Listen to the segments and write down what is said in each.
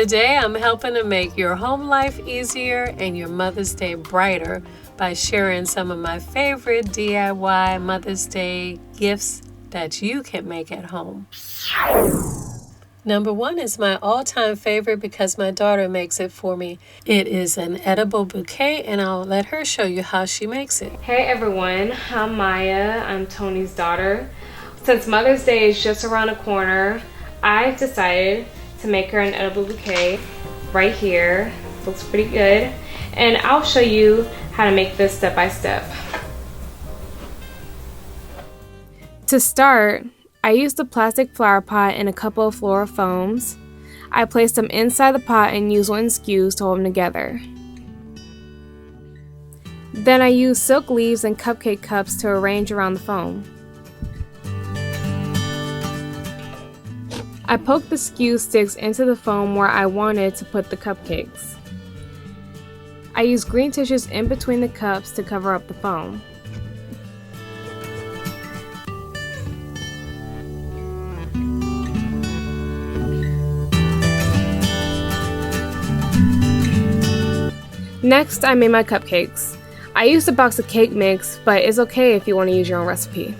Today I'm helping to make your home life easier and your Mother's Day brighter by sharing some of my favorite DIY Mother's Day gifts that you can make at home. Number one is my all-time favorite because my daughter makes it for me. It is an edible bouquet, and I'll let her show you how she makes it. Hey everyone, I'm Maya. I'm Toni's daughter. Since Mother's Day is just around the corner, I've decided to make her an edible bouquet right here. Looks pretty good. And I'll show you how to make this step by step. To start, I used a plastic flower pot and a couple of floral foams. I placed them inside the pot and used wooden skews to hold them together. Then I used silk leaves and cupcake cups to arrange around the foam. I poked the skew sticks into the foam where I wanted to put the cupcakes. I used green tissues in between the cups to cover up the foam. Next, I made my cupcakes. I used a box of cake mix, but it's okay if you want to use your own recipe.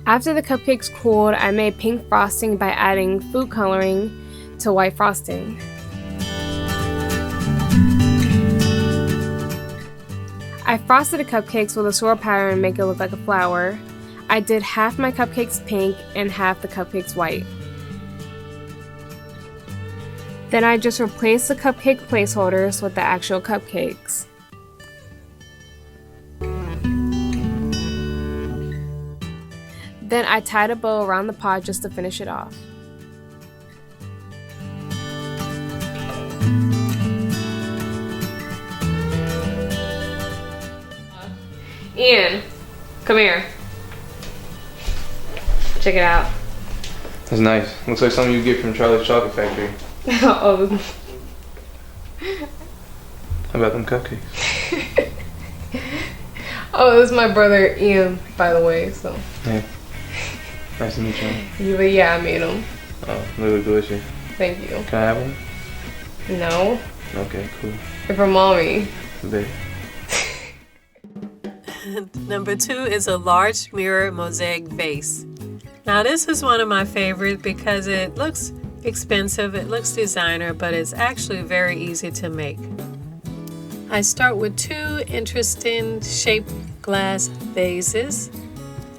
After the cupcakes cooled, I made pink frosting by adding food coloring to white frosting. I frosted the cupcakes with a swirl pattern to make it look like a flower. I did half my cupcakes pink and half the cupcakes white. Then I just replaced the cupcake placeholders with the actual cupcakes. Then I tied a bow around the pot just to finish it off. Ian, come here. Check it out. That's nice. Looks like something you get from Charlie's Chocolate Factory. Oh. How about them cupcakes? Oh, this is my brother Ian, by the way, so. Hey. Nice to meet you. Yeah, I made them. Oh, they look delicious. Thank you. Can I have one? No. Okay, cool. They're for mommy. There. Number two is a large mirror mosaic vase. Now this is one of my favorites because it looks expensive, it looks designer, but it's actually very easy to make. I start with two interesting shaped glass vases.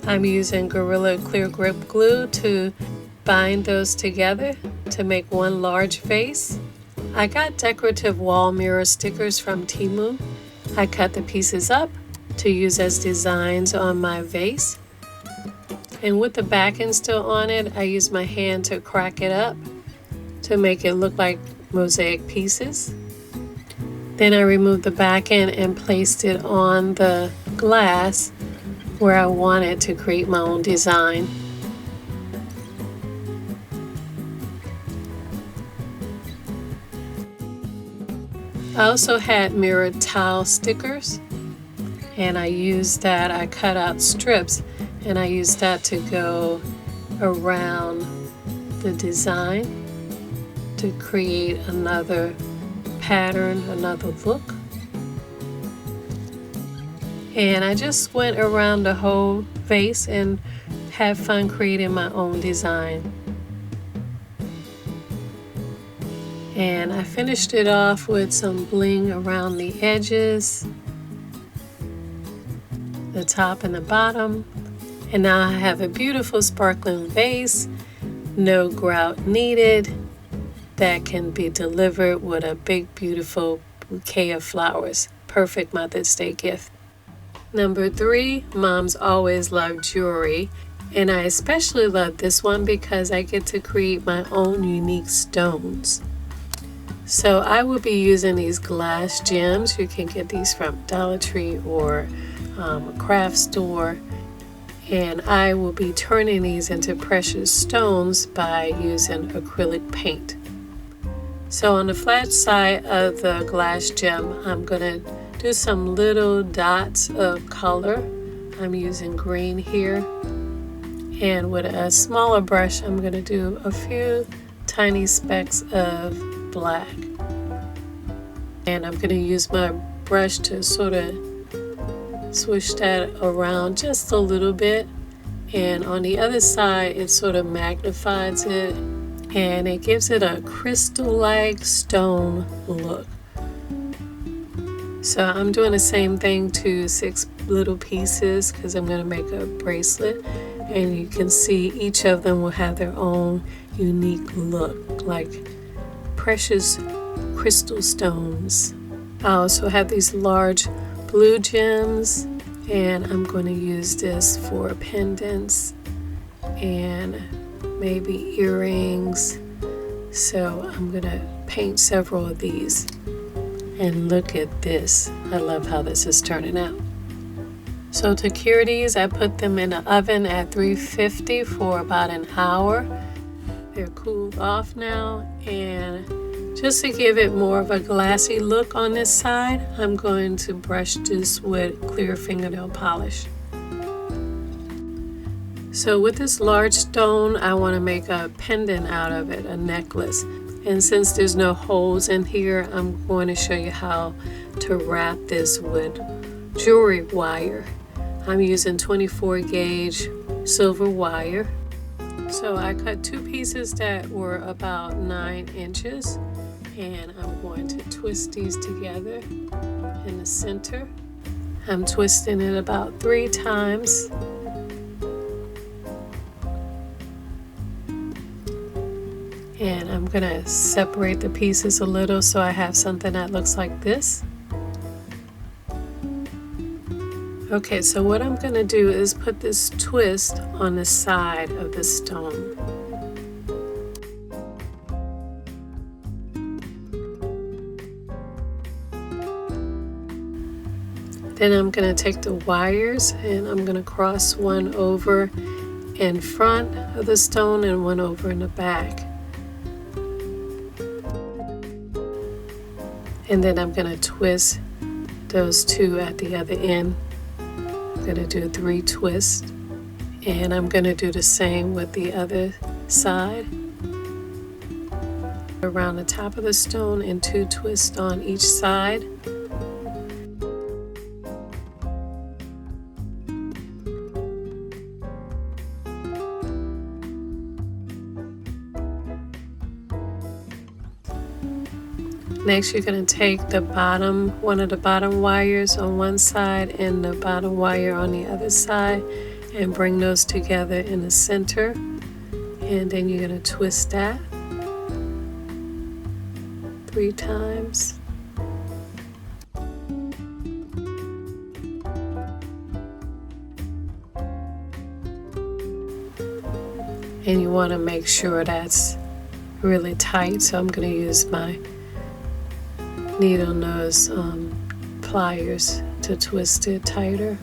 I'm using Gorilla Clear Grip glue to bind those together to make one large vase. I got decorative wall mirror stickers from Temu. I cut the pieces up to use as designs on my vase. And with the backing still on it, I use my hand to crack it up to make it look like mosaic pieces. Then I removed the backing and placed it on the glass where I wanted to create my own design. I also had mirrored tile stickers, and I used that. I cut out strips and I used that to go around the design to create another pattern, another look. And I just went around the whole vase and had fun creating my own design. And I finished it off with some bling around the edges, the top and the bottom. And now I have a beautiful sparkling vase, no grout needed, that can be delivered with a big beautiful bouquet of flowers. Perfect Mother's Day gift. Number three, moms always love jewelry, and I especially love this one because I get to create my own unique stones. So I will be using these glass gems. You can get these from Dollar Tree or a craft store, and I will be turning these into precious stones by using acrylic paint. So on the flat side of the glass gem, I'm going to do some little dots of color. I'm using green here, And with a smaller brush, I'm going to do a few tiny specks of black. And I'm going to use my brush to sort of swish that around just a little bit. And on the other side, it sort of magnifies it and it gives it a crystal-like stone look. So I'm doing the same thing to 6 little pieces because I'm going to make a bracelet. And you can see each of them will have their own unique look, like precious crystal stones. I also have these large blue gems, and I'm going to use this for pendants and maybe earrings. So I'm going to paint several of these. And look at this. I love how this is turning out. So to cure these, I put them in the oven at 350 for about an hour. They're cooled off now, and just to give it more of a glassy look on this side, I'm going to brush this with clear fingernail polish. So with this large stone, I want to make a pendant out of it, a necklace. And since there's no holes in here, I'm going to show you how to wrap this with jewelry wire. I'm using 24 gauge silver wire. So I cut 2 pieces that were about 9 inches, and I'm going to twist these together in the center. I'm twisting it about 3 times. And I'm gonna separate the pieces a little so I have something that looks like this. Okay, so what I'm going to do is put this twist on the side of the stone. Then I'm going to take the wires and I'm going to cross one over in front of the stone and one over in the back. And then I'm going to twist those 2 at the other end. I'm going to do 3 twists, and I'm going to do the same with the other side. Around the top of the stone and 2 twists on each side. Next, you're going to take the bottom, one of the bottom wires on one side and the bottom wire on the other side, and bring those together in the center. And then you're going to twist that 3 times. And you want to make sure that's really tight, so I'm going to use my needle nose pliers to twist it tighter.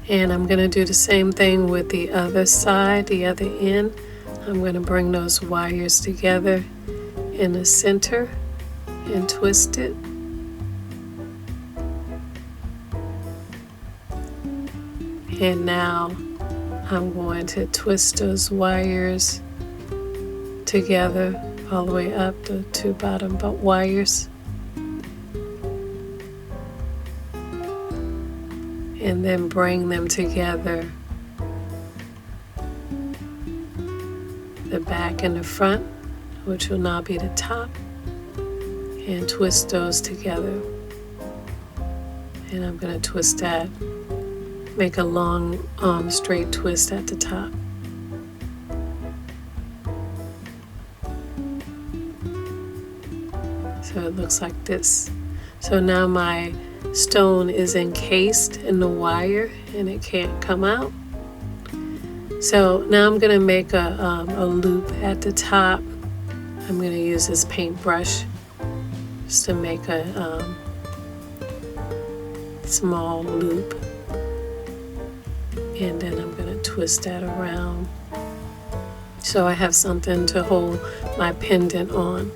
And I'm going to do the same thing with the other side, the other end. I'm going to bring those wires together in the center and twist it. And now I'm going to twist those wires together all the way up, the 2 bottom wires, and then bring them together, the back and the front, which will now be the top, and twist those together. And I'm going to twist that, make a long straight twist at the top. So it looks like this. So now my stone is encased in the wire and it can't come out. So now I'm going to make a loop at the top. I'm going to use this paintbrush just to make a small loop. And then I'm going to twist that around so I have something to hold my pendant on.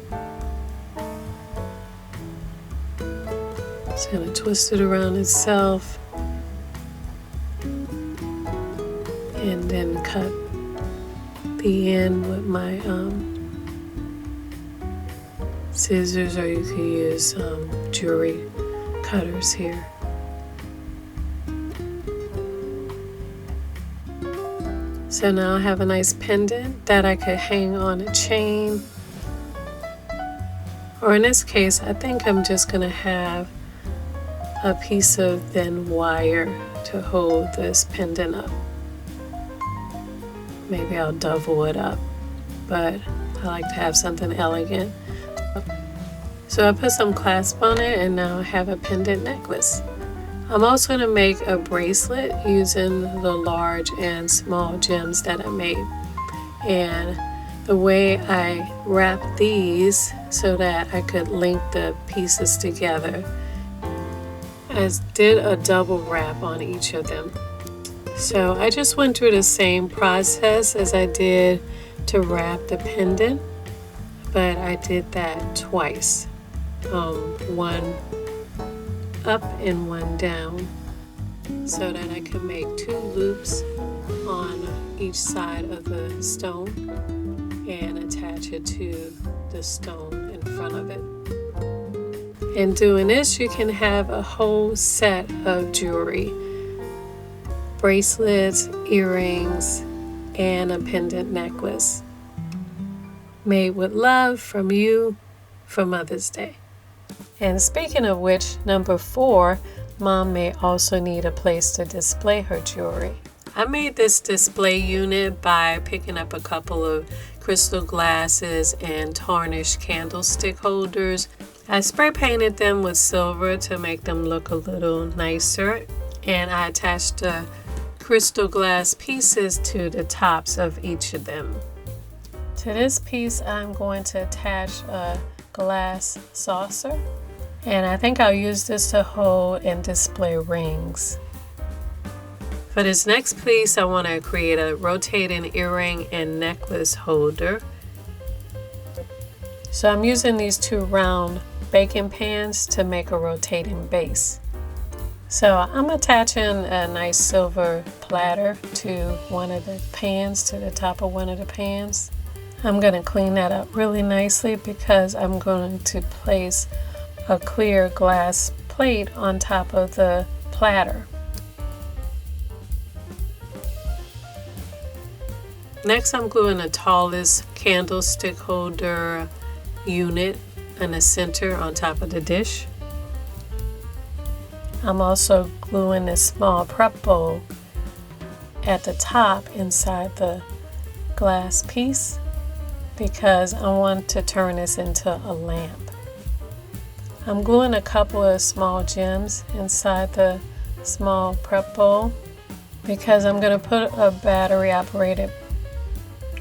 Just going to twist it around itself and then cut the end with my scissors, or you can use jewelry cutters here. So now I have a nice pendant that I could hang on a chain, or in this case I think I'm just gonna have a piece of thin wire to hold this pendant up. Maybe I'll double it up, but I like to have something elegant. So I put some clasp on it, and now I have a pendant necklace. I'm also going to make a bracelet using the large and small gems that I made. And the way I wrapped these so that I could link the pieces together, I did a double wrap on each of them. So I just went through the same process as I did to wrap the pendant, but I did that twice. One up and one down, so that I could make 2 loops on each side of the stone and attach it to the stone in front of it. In doing this, you can have a whole set of jewelry, bracelets, earrings, and a pendant necklace made with love from you for Mother's Day. And speaking of which, number 4, Mom may also need a place to display her jewelry. I made this display unit by picking up a couple of crystal glasses and tarnished candlestick holders. I spray painted them with silver to make them look a little nicer, and I attached the crystal glass pieces to the tops of each of them. To this piece, I'm going to attach a glass saucer, and I think I'll use this to hold and display rings. For this next piece, I want to create a rotating earring and necklace holder. So I'm using these 2 round baking pans to make a rotating base. So I'm attaching a nice silver platter to one of the pans, to the top of one of the pans. I'm going to clean that up really nicely because I'm going to place a clear glass plate on top of the platter. Next, I'm gluing the tallest candlestick holder unit in the center on top of the dish. I'm also gluing this small prep bowl at the top inside the glass piece because I want to turn this into a lamp. I'm gluing a couple of small gems inside the small prep bowl because I'm going to put a battery operated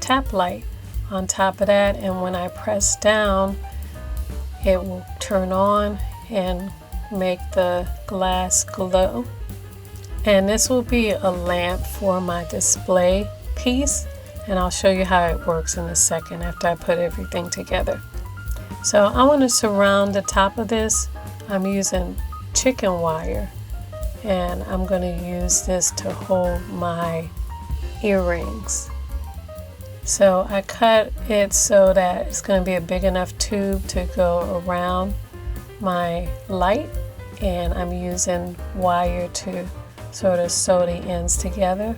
tap light on top of that, and when I press down it will turn on and make the glass glow. And this will be a lamp for my display piece, and I'll show you how it works in a second after I put everything together. So I want to surround the top of this. I'm using chicken wire, and I'm going to use this to hold my earrings. So I cut it so that it's going to be a big enough tube to go around my light, and I'm using wire to sort of sew the ends together.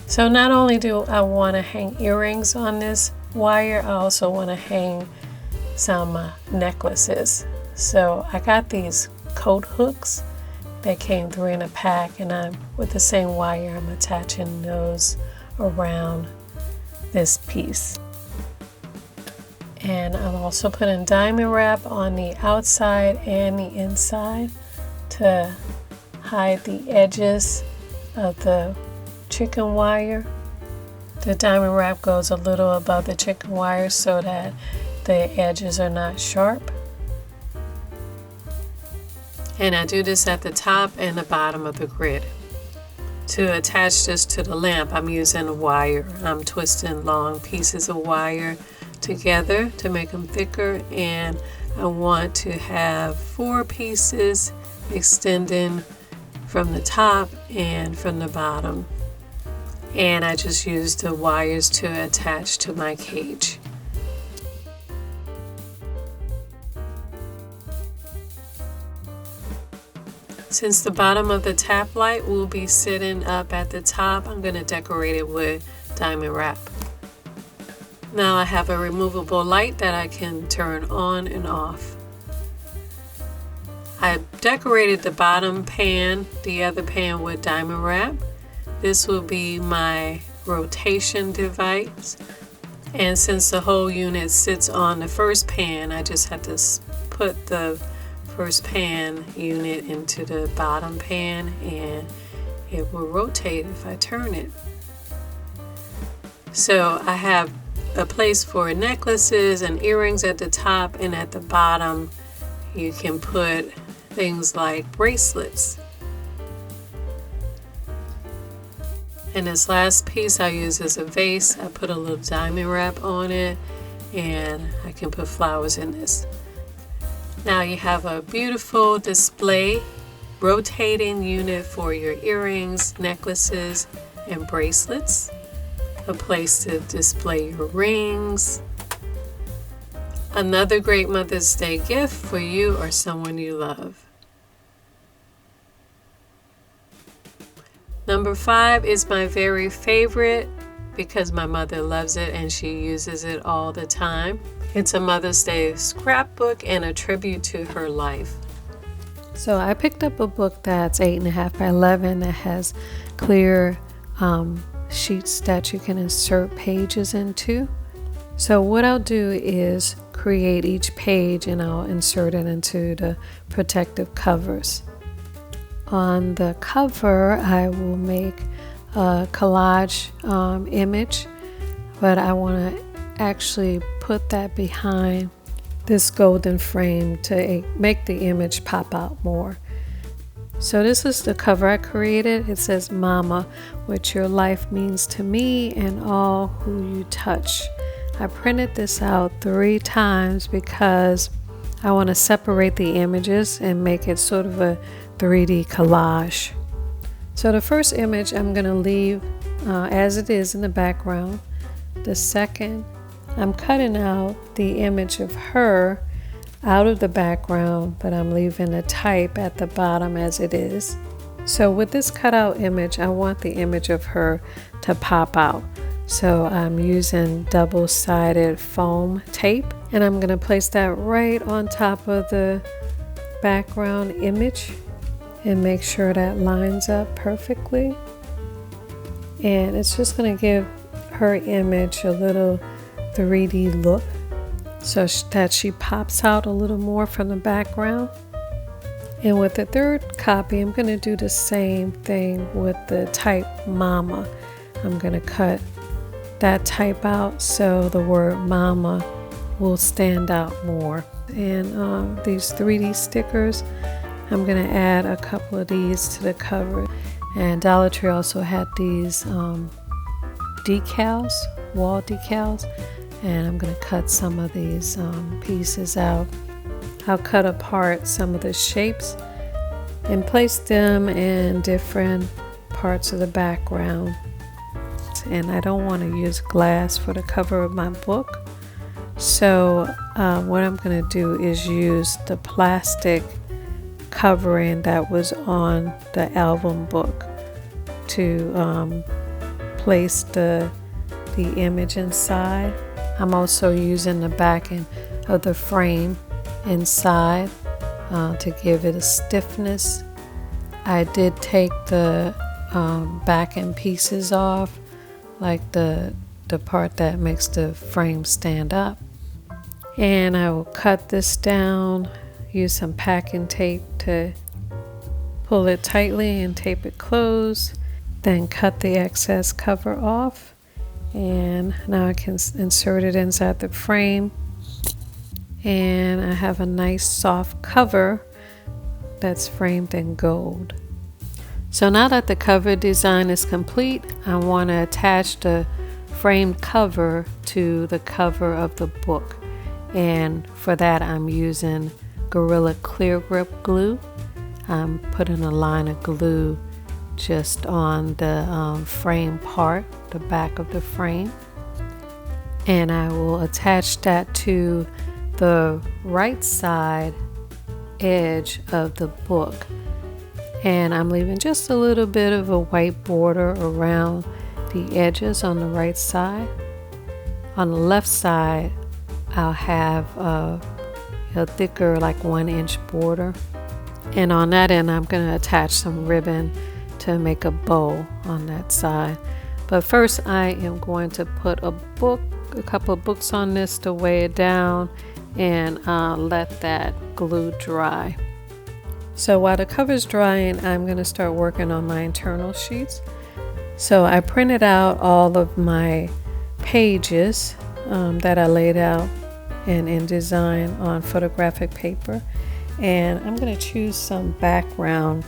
So not only do I want to hang earrings on this wire, I also want to hang some necklaces. So I got these coat hooks that came 3 in a pack, and I'm with the same wire I'm attaching those around this piece. And I'm also putting diamond wrap on the outside and the inside to hide the edges of the chicken wire. The diamond wrap goes a little above the chicken wire so that the edges are not sharp. And I do this at the top and the bottom of the grid. To attach this to the lamp, I'm using a wire. I'm twisting long pieces of wire together to make them thicker, and I want to have 4 pieces extending from the top and from the bottom. and I just used the wires to attach to my cage. Since the bottom of the tap light will be sitting up at the top, I'm going to decorate it with diamond wrap. Now I have a removable light that I can turn on and off. I decorated the bottom pan, the other pan, with diamond wrap. This will be my rotation device. And since the whole unit sits on the first pan, I just have to put the first pan unit into the bottom pan and it will rotate if I turn it. So I have a place for necklaces and earrings at the top, and at the bottom you can put things like bracelets. And this last piece I use as a vase. I put a little diamond wrap on it and I can put flowers in this. Now you have a beautiful display rotating unit for your earrings, necklaces, and bracelets. A place to display your rings. Another great Mother's Day gift for you or someone you love. Number 5 is my very favorite because my mother loves it and she uses it all the time. It's a Mother's Day scrapbook and a tribute to her life. So I picked up a book that's 8.5 by 11 that has clear sheets that you can insert pages into. So what I'll do is create each page and I'll insert it into the protective covers. On the cover I will make a collage image, but I want to actually put that behind this golden frame to make the image pop out more. So this is the cover I created. It says, "Mama, what your life means to me and all who you touch." I printed this out 3 times because I want to separate the images and make it sort of a 3D collage. So the first image I'm going to leave as it is in the background. The second, I'm cutting out the image of her out of the background, but I'm leaving the type at the bottom as it is. So with this cutout image, I want the image of her to pop out. So I'm using double-sided foam tape, and I'm going to place that right on top of the background image and make sure that lines up perfectly. And it's just going to give her image a little 3D look so that she pops out a little more from the background. And with the third copy, I'm going to do the same thing with the type Mama. I'm going to cut that type out so the word Mama will stand out more. And these 3D stickers, I'm going to add a couple of these to the cover. And Dollar Tree also had these decals, wall decals, and I'm going to cut some of these pieces out. I'll cut apart some of the shapes and place them in different parts of the background. And I don't want to use glass for the cover of my book, so what I'm going to do is use the plastic covering that was on the album book to place the image inside. I'm also using the backing of the frame inside to give it a stiffness. I did take the backing pieces off, like the part that makes the frame stand up. And I will cut this down, use some packing tape to pull it tightly and tape it closed, then cut the excess cover off. And now I can insert it inside the frame, and I have a nice soft cover that's framed in gold. So now that the cover design is complete, I want to attach the framed cover to the cover of the book, and for that I'm using Gorilla Clear Grip glue. I'm putting a line of glue just on the frame part the back of the frame. And I will attach that to the right side edge of the book. And I'm leaving just a little bit of a white border around the edges on the right side. On the left side, I'll have a thicker, like 1-inch border. And on that end, I'm going to attach some ribbon to make a bow on that side. But first, I am going to put a couple of books on this to weigh it down and let that glue dry. So while the cover's drying, I'm going to start working on my internal sheets. So I printed out all of my pages that I laid out in InDesign on photographic paper, and I'm going to choose some background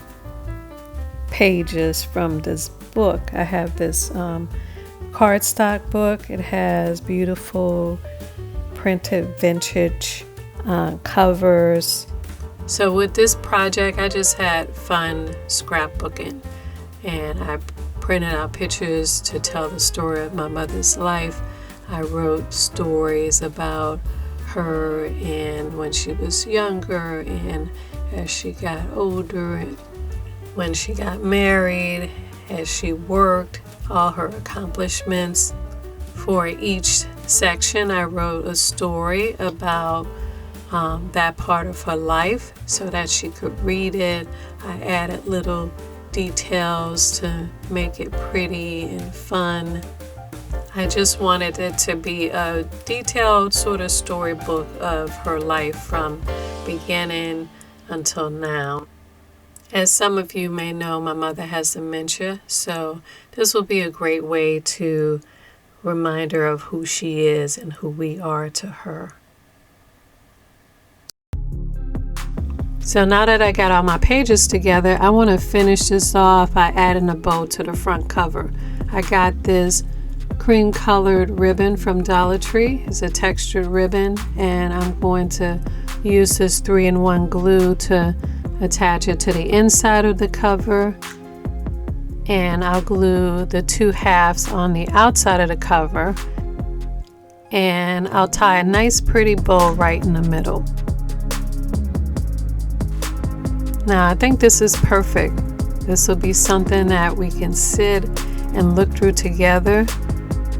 pages from this book. I have this cardstock book. It has beautiful printed vintage covers. So with this project, I just had fun scrapbooking, and I printed out pictures to tell the story of my mother's life. I wrote stories about her and when she was younger and as she got older, and when she got married, as she worked, all her accomplishments. For each section, I wrote a story about that part of her life so that she could read it. I added little details to make it pretty and fun. I just wanted it to be a detailed sort of storybook of her life from beginning until now. As some of you may know, my mother has dementia, so this will be a great way to remind her of who she is and who we are to her. So now that I got all my pages together, I want to finish this off by adding a bow to the front cover. I got this cream colored ribbon from Dollar Tree. It's a textured ribbon, and I'm going to use this 3-in-1 glue to attach it to the inside of the cover, and I'll glue the 2 halves on the outside of the cover, and I'll tie a nice pretty bow right in the middle. Now I think this is perfect. This will be something that we can sit and look through together.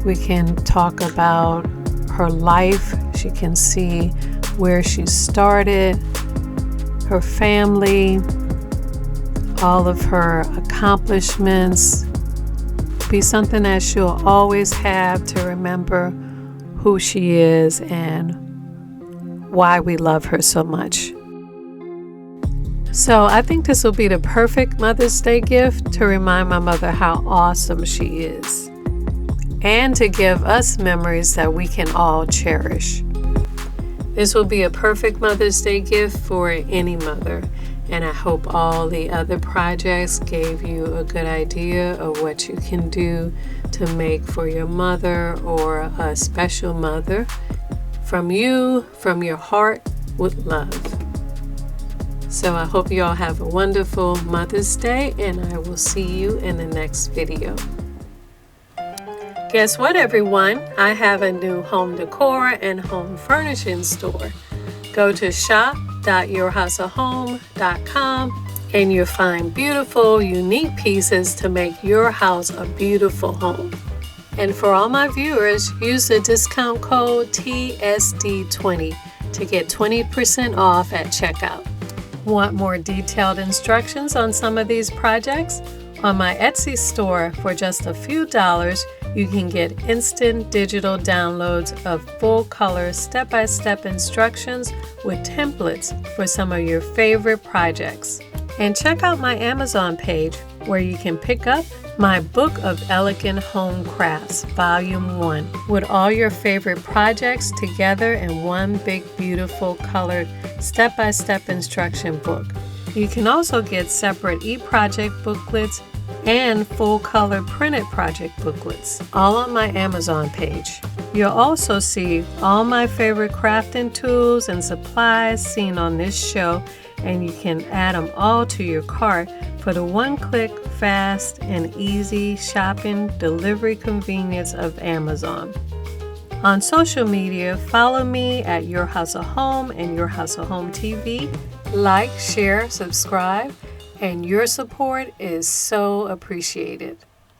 We can talk about her life. She can see where she started, her family, all of her accomplishments. Be something that she'll always have to remember who she is and why we love her so much. So I think this will be the perfect Mother's Day gift to remind my mother how awesome she is, and to give us memories that we can all cherish. This will be a perfect Mother's Day gift for any mother, and I hope all the other projects gave you a good idea of what you can do to make for your mother or a special mother from you, from your heart, with love. So I hope you all have a wonderful Mother's Day, and I will see you in the next video. Guess what, everyone? I have a new home decor and home furnishing store. Go to shop.yourhouseahome.com and you'll find beautiful, unique pieces to make your house a beautiful home. And for all my viewers, use the discount code TSD20 to get 20% off at checkout. Want more detailed instructions on some of these projects? On my Etsy store, for just a few dollars, you can get instant digital downloads of full-color step-by-step instructions with templates for some of your favorite projects. And check out my Amazon page where you can pick up my Book of Elegant Home Crafts, Volume 1, with all your favorite projects together in one big, beautiful, colored step-by-step instruction book. You can also get separate e-project booklets and full-color printed project booklets, all on my Amazon page. You'll also see all my favorite crafting tools and supplies seen on this show, and you can add them all to your cart for for the one-click, fast, and easy shopping delivery convenience of Amazon. On social media, follow me at Your House of Home and Your House of Home TV. Like, share, subscribe, and your support is so appreciated.